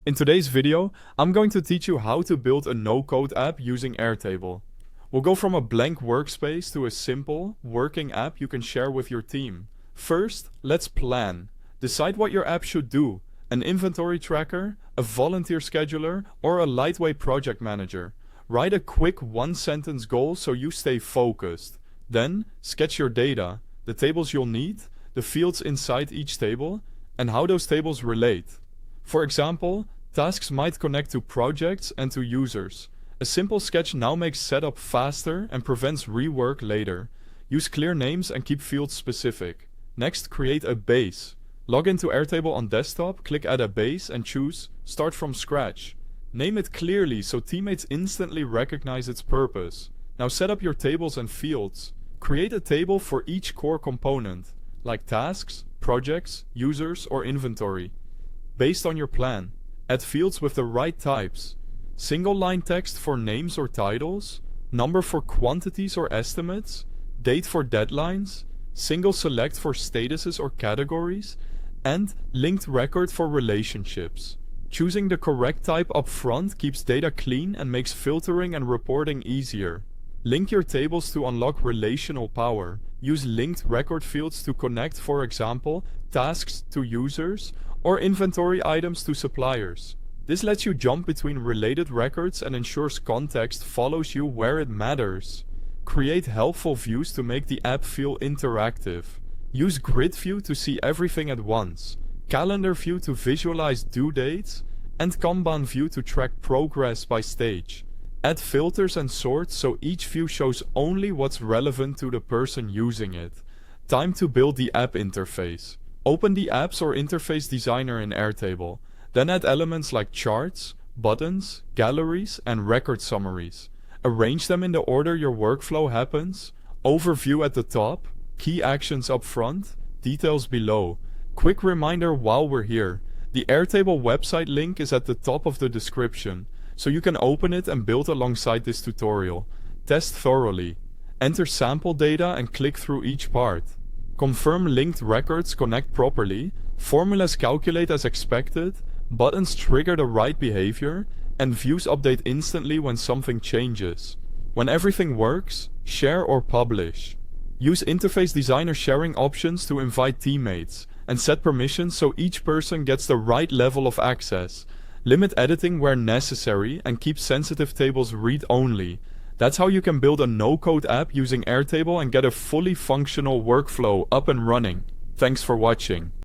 In today's video, I'm going to teach you how to build a no-code app using Airtable. We'll go from a blank workspace to a simple, working app you can share with your team. First, let's plan. Decide what your app should do: an inventory tracker, a volunteer scheduler, or a lightweight project manager. Write a quick one-sentence goal so you stay focused. Then, sketch your data, the tables you'll need, the fields inside each table, and how those tables relate. For example, tasks might connect to projects and to users. A simple sketch now makes setup faster and prevents rework later. Use clear names and keep fields specific. Next, create a base. Log into Airtable on desktop, click Add a Base and choose Start from Scratch. Name it clearly so teammates instantly recognize its purpose. Now set up your tables and fields. Create a table for each core component, like tasks, projects, users, or inventory, based on your plan. Add fields with the right types: single line text for names or titles, number for quantities or estimates, date for deadlines, single select for statuses or categories, and linked record for relationships. Choosing the correct type up front keeps data clean and makes filtering and reporting easier. Link your tables to unlock relational power. Use linked record fields to connect, for example, tasks to users or inventory items to suppliers. This lets you jump between related records and ensures context follows you where it matters. Create helpful views to make the app feel interactive. Use Grid View to see everything at once, Calendar View to visualize due dates, and Kanban View to track progress by stage. Add filters and sorts so each view shows only what's relevant to the person using it. Time to build the app interface. Open the Apps or Interface Designer in Airtable. Then add elements like charts, buttons, galleries, and record summaries. Arrange them in the order your workflow happens. Overview at the top, key actions up front, details below. Quick reminder while we're here: the Airtable website link is at the top of the description, so you can open it and build alongside this tutorial. Test thoroughly. Enter sample data and click through each part. Confirm linked records connect properly, formulas calculate as expected, buttons trigger the right behavior, and views update instantly when something changes. When everything works, share or publish. Use Interface Designer sharing options to invite teammates, and set permissions so each person gets the right level of access. Limit editing where necessary and keep sensitive tables read-only. That's how you can build a no-code app using Airtable and get a fully functional workflow up and running. Thanks for watching.